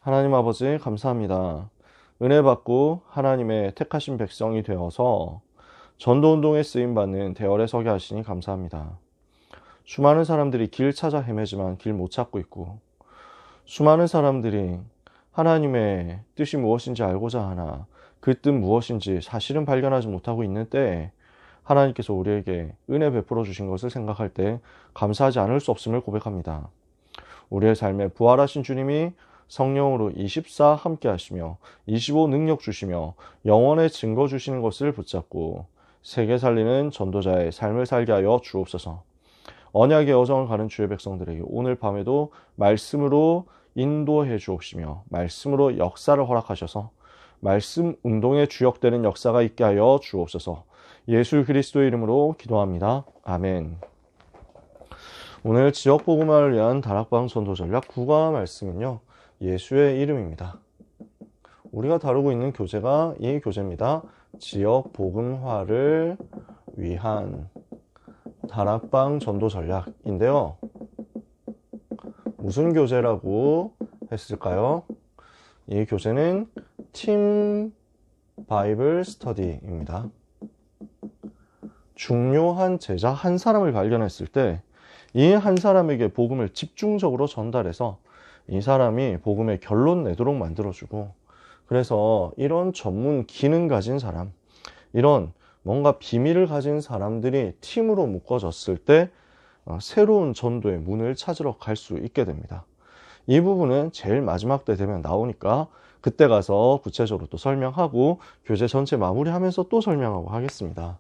하나님 아버지 감사합니다. 은혜 받고 하나님의 택하신 백성이 되어서 전도운동에 쓰임받는 대열에 서게 하시니 감사합니다. 수많은 사람들이 길 찾아 헤매지만 길 못 찾고 있고, 수많은 사람들이 하나님의 뜻이 무엇인지 알고자 하나 그 뜻 무엇인지 사실은 발견하지 못하고 있는 때에 하나님께서 우리에게 은혜 베풀어 주신 것을 생각할 때 감사하지 않을 수 없음을 고백합니다. 우리의 삶에 부활하신 주님이 성령으로 24 함께 하시며 25 능력 주시며 영원의 증거 주시는 것을 붙잡고 세계 살리는 전도자의 삶을 살게 하여 주옵소서. 언약의 여정을 가는 주의 백성들에게 오늘 밤에도 말씀으로 인도해 주옵시며 말씀으로 역사를 허락하셔서 말씀 운동의 주역되는 역사가 있게 하여 주옵소서. 예수 그리스도의 이름으로 기도합니다. 아멘. 오늘 지역복음화를 위한 다락방 전도 전략 9과 말씀은요, 예수의 이름입니다. 우리가 다루고 있는 교재가 이 교재입니다. 지역복음화를 위한 다락방 전도 전략인데요. 무슨 교재라고 했을까요? 이 교재는 팀 바이블 스터디입니다. 중요한 제자 한 사람을 발견했을 때 이 한 사람에게 복음을 집중적으로 전달해서 이 사람이 복음의 결론 내도록 만들어주고, 그래서 이런 전문 기능 가진 사람, 이런 뭔가 비밀을 가진 사람들이 팀으로 묶어졌을 때 새로운 전도의 문을 찾으러 갈 수 있게 됩니다. 이 부분은 제일 마지막 때 되면 나오니까 그때 가서 구체적으로 또 설명하고 교재 전체 마무리하면서 또 설명하고 하겠습니다.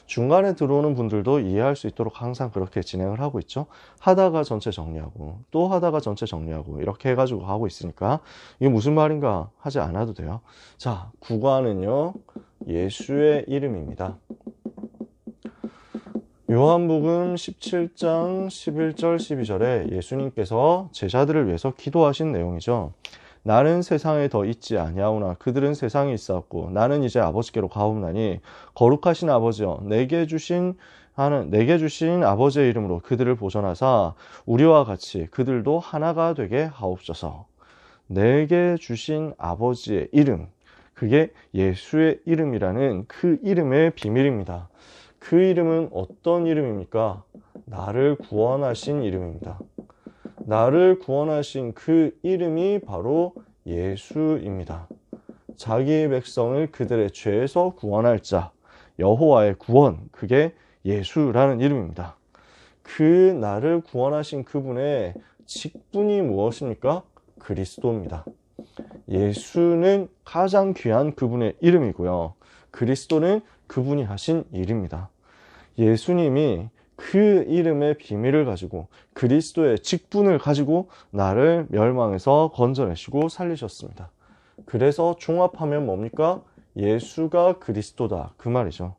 중간에 들어오는 분들도 이해할 수 있도록 항상 그렇게 진행을 하고 있죠. 하다가 전체 정리하고 또 하다가 전체 정리하고 이렇게 해가지고 하고 있으니까 이게 무슨 말인가 하지 않아도 돼요. 자, 9과는요 예수의 이름입니다. 요한복음 17장 11절 12절에 예수님께서 제자들을 위해서 기도하신 내용이죠. 나는 세상에 더 있지 아니하오나 그들은 세상에 있사옵고 나는 이제 아버지께로 가옵나니 거룩하신 아버지여 내게 주신 아버지의 이름으로 그들을 보존하사 우리와 같이 그들도 하나가 되게 하옵소서. 내게 주신 아버지의 이름, 그게 예수의 이름이라는 그 이름의 비밀입니다. 그 이름은 어떤 이름입니까? 나를 구원하신 이름입니다. 나를 구원하신 그 이름이 바로 예수입니다. 자기의 백성을 그들의 죄에서 구원할 자, 여호와의 구원, 그게 예수라는 이름입니다. 그 나를 구원하신 그분의 직분이 무엇입니까? 그리스도입니다. 예수는 가장 귀한 그분의 이름이고요. 그리스도는 그분이 하신 일입니다. 예수님이 그 이름의 비밀을 가지고 그리스도의 직분을 가지고 나를 멸망에서 건져내시고 살리셨습니다. 그래서 종합하면 뭡니까? 예수가 그리스도다, 그 말이죠.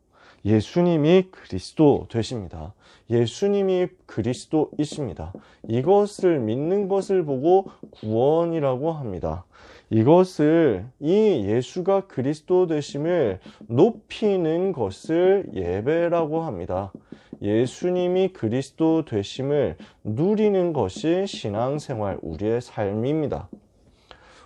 예수님이 그리스도 되십니다. 예수님이 그리스도이십니다. 이것을 믿는 것을 보고 구원이라고 합니다. 이것을, 이 예수가 그리스도 되심을 높이는 것을 예배라고 합니다. 예수님이 그리스도 되심을 누리는 것이 신앙생활, 우리의 삶입니다.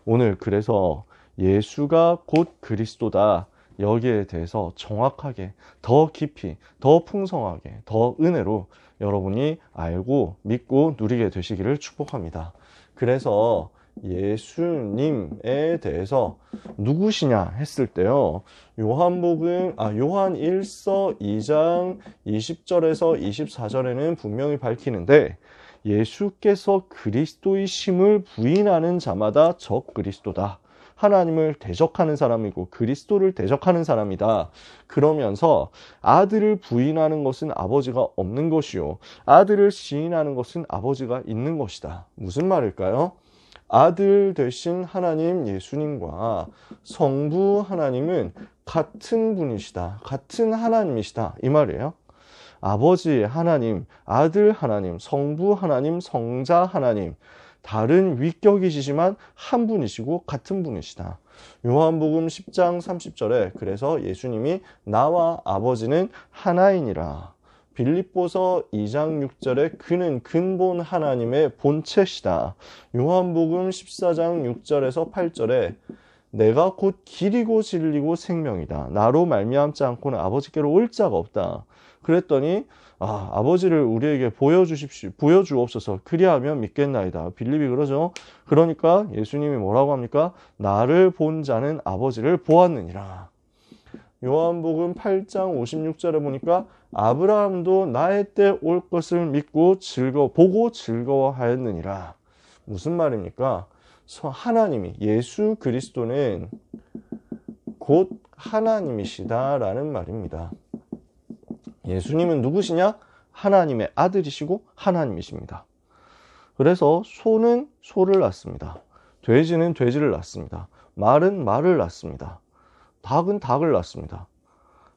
오늘 그래서 예수가 곧 그리스도다, 여기에 대해서 정확하게, 더 깊이, 더 풍성하게, 더 은혜로 여러분이 알고 믿고 누리게 되시기를 축복합니다. 그래서 예수님에 대해서 누구시냐 했을 때요, 요한 1서 2장 20절에서 24절에는 분명히 밝히는데, 예수께서 그리스도이심을 부인하는 자마다 적 그리스도다, 하나님을 대적하는 사람이고 그리스도를 대적하는 사람이다. 그러면서 아들을 부인하는 것은 아버지가 없는 것이요 아들을 시인하는 것은 아버지가 있는 것이다. 무슨 말일까요? 아들 되신 하나님 예수님과 성부 하나님은 같은 분이시다, 같은 하나님이시다, 이 말이에요. 아버지 하나님, 아들 하나님, 성부 하나님, 성자 하나님, 다른 위격이시지만 한 분이시고 같은 분이시다. 요한복음 10장 30절에 그래서 예수님이 나와 아버지는 하나이니라, 빌립보서 2장 6절에 그는 근본 하나님의 본체시다. 요한복음 14장 6절에서 8절에 내가 곧 길이고 진리고 생명이다. 나로 말미암지 않고는 아버지께로 올 자가 없다. 그랬더니 아버지를 우리에게 보여주옵소서. 그리하면 믿겠나이다. 빌립이 그러죠. 그러니까 예수님이 뭐라고 합니까? 나를 본 자는 아버지를 보았느니라. 요한복음 8장 56절에 보니까 아브라함도 나의 때 올 것을 믿고 보고 즐거워하였느니라. 무슨 말입니까? 하나님이, 예수 그리스도는 곧 하나님이시다라는 말입니다. 예수님은 누구시냐? 하나님의 아들이시고 하나님이십니다. 그래서 소는 소를 낳습니다. 돼지는 돼지를 낳습니다. 말은 말을 낳습니다. 닭은 닭을 낳습니다.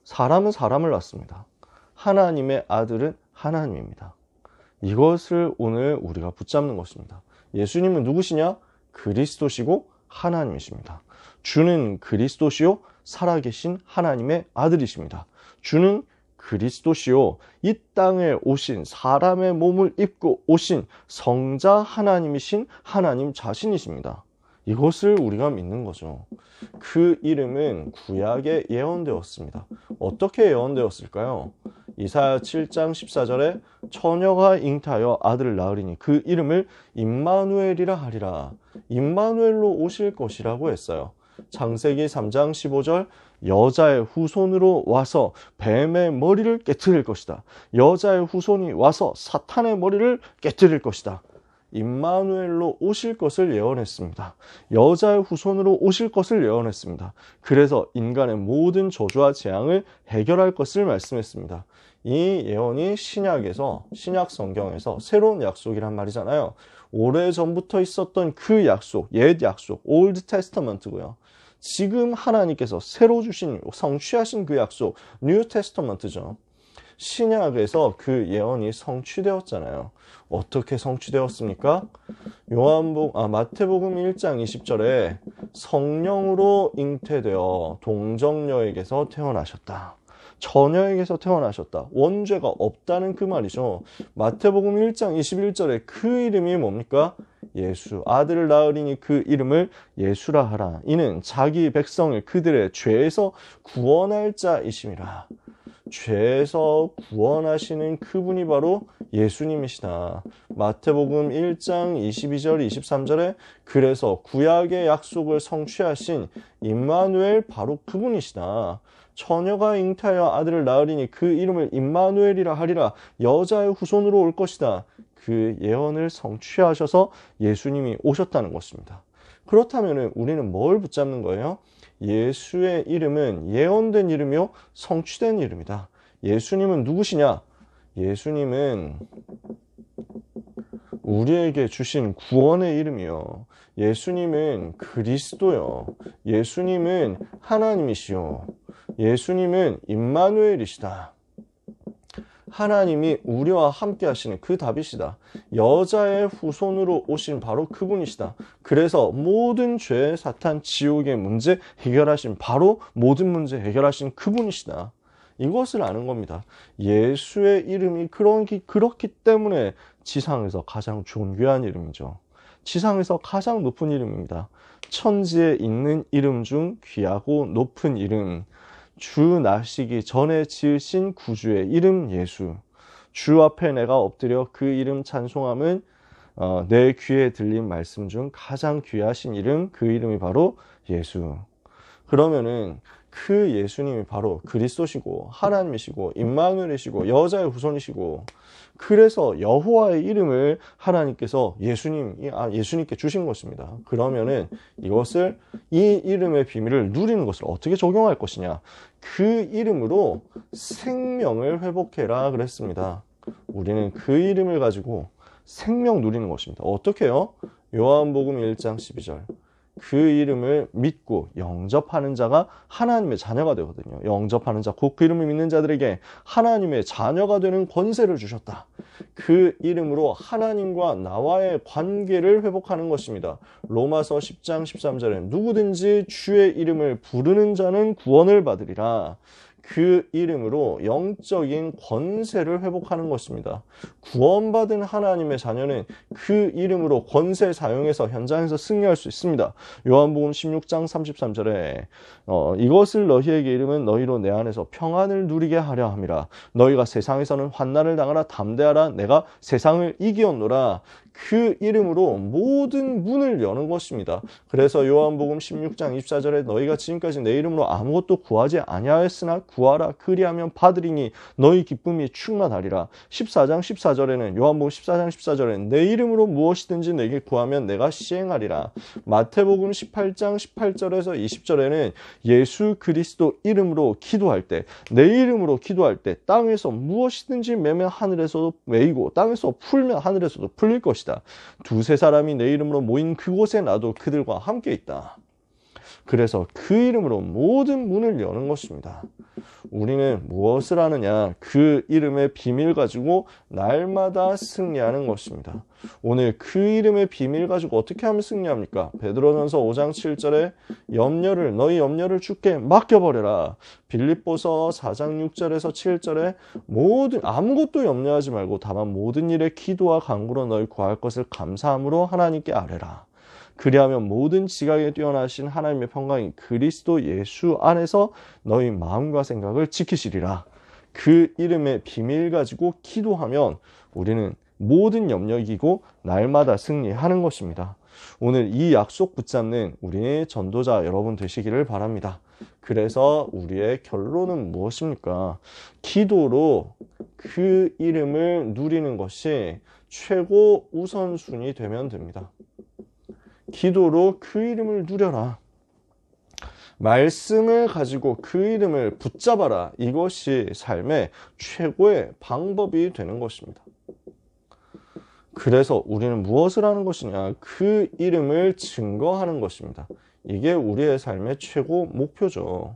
사람은 사람을 낳습니다. 하나님의 아들은 하나님입니다. 이것을 오늘 우리가 붙잡는 것입니다. 예수님은 누구시냐? 그리스도시고 하나님이십니다. 주는 그리스도시요 살아계신 하나님의 아들이십니다. 주는 그리스도시요 이 땅에 오신 사람의 몸을 입고 오신 성자 하나님이신 하나님 자신이십니다. 이것을 우리가 믿는 거죠. 그 이름은 구약에 예언되었습니다. 어떻게 예언되었을까요? 이사야 7장 14절에 처녀가 잉태하여 아들을 낳으리니 그 이름을 임마누엘이라 하리라. 임마누엘로 오실 것이라고 했어요. 창세기 3장 15절 여자의 후손으로 와서 뱀의 머리를 깨트릴 것이다. 여자의 후손이 와서 사탄의 머리를 깨트릴 것이다. 임마누엘로 오실 것을 예언했습니다. 여자의 후손으로 오실 것을 예언했습니다. 그래서 인간의 모든 저주와 재앙을 해결할 것을 말씀했습니다. 이 예언이 신약 성경에서 새로운 약속이란 말이잖아요. 오래전부터 있었던 그 약속, 옛 약속, 올드 테스터먼트고요. 지금 하나님께서 새로 성취하신 그 약속, 뉴 테스터먼트죠. 신약에서 그 예언이 성취되었잖아요. 어떻게 성취되었습니까? 마태복음 1장 20절에 성령으로 잉태되어 동정녀에게서 태어나셨다. 처녀에게서 태어나셨다. 원죄가 없다는 그 말이죠. 마태복음 1장 21절에 그 이름이 뭡니까? 예수, 아들을 낳으리니 그 이름을 예수라 하라. 이는 자기 백성을 그들의 죄에서 구원할 자이심이라. 죄에서 구원하시는 그분이 바로 예수님이시다. 마태복음 1장 22절 23절에 그래서 구약의 약속을 성취하신 임마누엘 바로 그분이시다. 처녀가 잉태하여 아들을 낳으리니 그 이름을 임마누엘이라 하리라. 여자의 후손으로 올 것이다. 그 예언을 성취하셔서 예수님이 오셨다는 것입니다. 그렇다면 우리는 뭘 붙잡는 거예요? 예수의 이름은 예언된 이름이요 성취된 이름이다. 예수님은 누구시냐? 예수님은 우리에게 주신 구원의 이름이요. 예수님은 그리스도요. 예수님은 하나님이시요. 예수님은 임마누엘이시다. 하나님이 우리와 함께 하시는 그 답이시다. 여자의 후손으로 오신 바로 그분이시다. 그래서 모든 죄, 사탄, 지옥의 문제 해결하신 바로 모든 문제 해결하신 그분이시다. 이것을 아는 겁니다. 예수의 이름이 그렇기 때문에 지상에서 가장 존귀한 이름이죠. 지상에서 가장 높은 이름입니다. 천지에 있는 이름 중 귀하고 높은 이름. 주 나시기 전에 지으신 구주의 이름 예수. 주 앞에 내가 엎드려 그 이름 찬송함은 내 귀에 들린 말씀 중 가장 귀하신 이름, 그 이름이 바로 예수. 그러면은 그 예수님이 바로 그리스도시고 하나님이시고 임마누엘이시고 여자의 후손이시고, 그래서 여호와의 이름을 하나님께서 예수님께 주신 것입니다. 그러면은 이 이름의 비밀을 누리는 것을 어떻게 적용할 것이냐? 그 이름으로 생명을 회복해라 그랬습니다. 우리는 그 이름을 가지고 생명 누리는 것입니다. 어떻게요? 요한복음 1장 12절. 그 이름을 믿고 영접하는 자가 하나님의 자녀가 되거든요. 영접하는 자, 곧 그 이름을 믿는 자들에게 하나님의 자녀가 되는 권세를 주셨다. 그 이름으로 하나님과 나와의 관계를 회복하는 것입니다. 로마서 10장 13절에 누구든지 주의 이름을 부르는 자는 구원을 받으리라. 그 이름으로 영적인 권세를 회복하는 것입니다. 구원받은 하나님의 자녀는 그 이름으로 권세 사용해서 현장에서 승리할 수 있습니다. 요한복음 16장 33절에 이것을 너희에게 이름은 너희로 내 안에서 평안을 누리게 하려 함이라. 너희가 세상에서는 환난을 당하라. 담대하라. 내가 세상을 이기었노라. 그 이름으로 모든 문을 여는 것입니다. 그래서 요한복음 16장 24절에 너희가 지금까지 내 이름으로 아무것도 구하지 아니하였으나 구하라. 그리하면 받으리니 너희 기쁨이 충만하리라. 14장 14절에는 요한복음 14장 14절에는 내 이름으로 무엇이든지 내게 구하면 내가 시행하리라. 마태복음 18장 18절에서 20절에는 예수 그리스도 이름으로 기도할 때, 내 이름으로 기도할 때 땅에서 무엇이든지 매면 하늘에서도 매이고 땅에서 풀면 하늘에서도 풀릴 것이다. 두세 사람이 내 이름으로 모인 그곳에 나도 그들과 함께 있다. 그래서 그 이름으로 모든 문을 여는 것입니다. 우리는 무엇을 하느냐? 그 이름의 비밀 가지고 날마다 승리하는 것입니다. 오늘 그 이름의 비밀 가지고 어떻게 하면 승리합니까? 베드로전서 5장 7절에 너희 염려를 주께 맡겨버려라. 빌립보서 4장 6절에서 7절에 아무것도 염려하지 말고 다만 모든 일에 기도와 간구로 너희 구할 것을 감사함으로 하나님께 아뢰라. 그리하면 모든 지각에 뛰어나신 하나님의 평강이 그리스도 예수 안에서 너희 마음과 생각을 지키시리라. 그 이름의 비밀 가지고 기도하면 우리는 모든 염려 이기고 날마다 승리하는 것입니다. 오늘 이 약속 붙잡는 우리의 전도자 여러분 되시기를 바랍니다. 그래서 우리의 결론은 무엇입니까? 기도로 그 이름을 누리는 것이 최고 우선순위 되면 됩니다. 기도로 그 이름을 누려라. 말씀을 가지고 그 이름을 붙잡아라. 이것이 삶의 최고의 방법이 되는 것입니다. 그래서 우리는 무엇을 하는 것이냐? 그 이름을 증거하는 것입니다. 이게 우리의 삶의 최고 목표죠.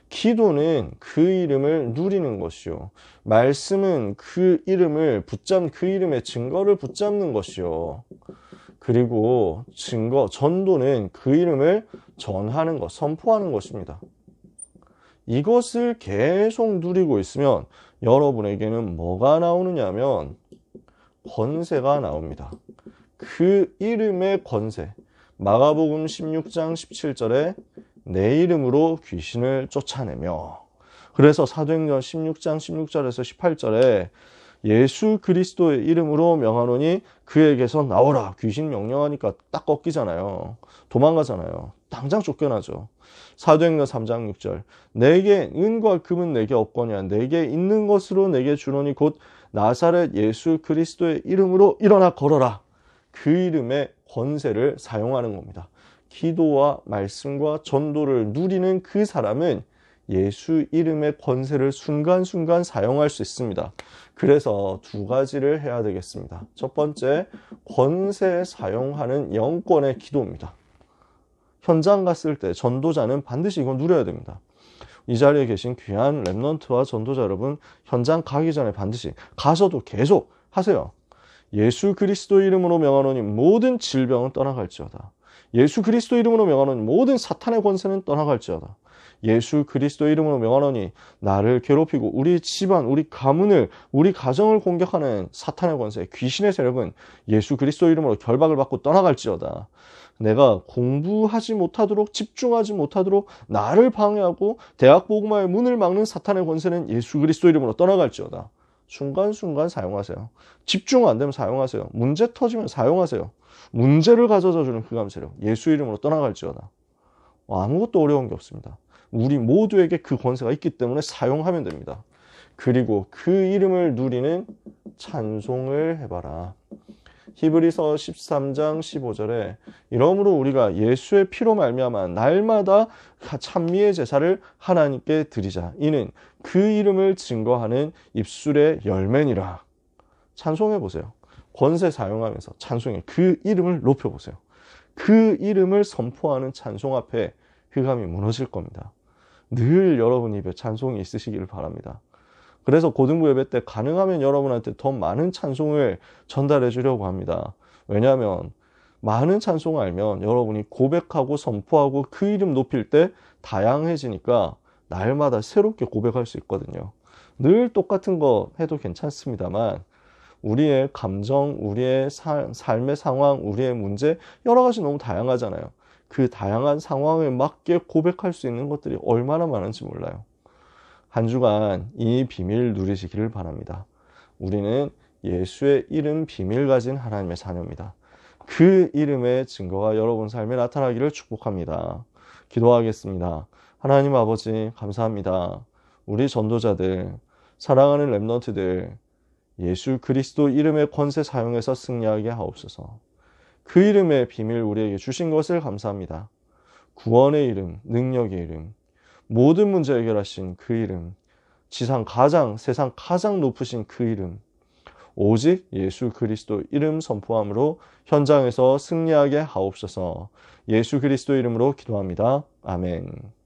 기도는 그 이름을 누리는 것이요. 말씀은 그 이름을 그 이름의 증거를 붙잡는 것이요. 그리고 전도는 그 이름을 전하는 것, 선포하는 것입니다. 이것을 계속 누리고 있으면 여러분에게는 뭐가 나오느냐 하면 권세가 나옵니다. 그 이름의 권세. 마가복음 16장 17절에 내 이름으로 귀신을 쫓아내며, 그래서 사도행전 16장 16절에서 18절에 예수 그리스도의 이름으로 명하노니 그에게서 나오라. 귀신 명령하니까 딱 꺾이잖아요. 도망가잖아요. 당장 쫓겨나죠. 사도행전 3장 6절 내게 은과 금은 내게 없거니와 내게 있는 것으로 내게 주노니 곧 나사렛 예수 그리스도의 이름으로 일어나 걸어라. 그 이름의 권세를 사용하는 겁니다. 기도와 말씀과 전도를 누리는 그 사람은 예수 이름의 권세를 순간순간 사용할 수 있습니다. 그래서 두 가지를 해야 되겠습니다. 첫 번째, 권세 사용하는 영권의 기도입니다. 현장 갔을 때 전도자는 반드시 이거 누려야 됩니다. 이 자리에 계신 귀한 랩넌트와 전도자 여러분, 현장 가기 전에 반드시 가서도 계속 하세요. 예수 그리스도 이름으로 명하노니 모든 질병은 떠나갈지어다. 예수 그리스도 이름으로 명하노니 모든 사탄의 권세는 떠나갈지어다. 예수 그리스도 이름으로 명하노니 나를 괴롭히고 우리 집안, 우리 가문을, 우리 가정을 공격하는 사탄의 권세, 귀신의 세력은 예수 그리스도 이름으로 결박을 받고 떠나갈지어다. 내가 공부하지 못하도록, 집중하지 못하도록 나를 방해하고 대학 복음화의 문을 막는 사탄의 권세는 예수 그리스도 이름으로 떠나갈지어다. 순간순간 사용하세요. 집중 안 되면 사용하세요. 문제 터지면 사용하세요. 문제를 가져다 주는 그 감세력, 예수 이름으로 떠나갈지어다. 아무것도 어려운 게 없습니다. 우리 모두에게 그 권세가 있기 때문에 사용하면 됩니다. 그리고 그 이름을 누리는 찬송을 해봐라. 히브리서 13장 15절에 이러므로 우리가 예수의 피로 말미암아 날마다 찬미의 제사를 하나님께 드리자. 이는 그 이름을 증거하는 입술의 열매니라. 찬송해 보세요. 권세 사용하면서 찬송해. 그 이름을 높여보세요. 그 이름을 선포하는 찬송 앞에 흑암이 무너질 겁니다. 늘 여러분 입에 찬송이 있으시기를 바랍니다. 그래서 고등부 예배 때 가능하면 여러분한테 더 많은 찬송을 전달해 주려고 합니다. 왜냐하면 많은 찬송을 알면 여러분이 고백하고 선포하고 그 이름 높일 때 다양해지니까 날마다 새롭게 고백할 수 있거든요. 늘 똑같은 거 해도 괜찮습니다만 우리의 감정, 우리의 삶의 상황, 우리의 문제 여러 가지 너무 다양하잖아요. 그 다양한 상황에 맞게 고백할 수 있는 것들이 얼마나 많은지 몰라요. 한 주간 이 비밀 누리시기를 바랍니다. 우리는 예수의 이름 비밀 가진 하나님의 자녀입니다. 그 이름의 증거가 여러분 삶에 나타나기를 축복합니다. 기도하겠습니다. 하나님 아버지 감사합니다. 우리 전도자들, 사랑하는 렘넌트들, 예수 그리스도 이름의 권세 사용해서 승리하게 하옵소서. 그 이름의 비밀 우리에게 주신 것을 감사합니다. 구원의 이름, 능력의 이름, 모든 문제 해결하신 그 이름, 세상 가장 높으신 그 이름, 오직 예수 그리스도 이름 선포함으로 현장에서 승리하게 하옵소서. 예수 그리스도 이름으로 기도합니다. 아멘.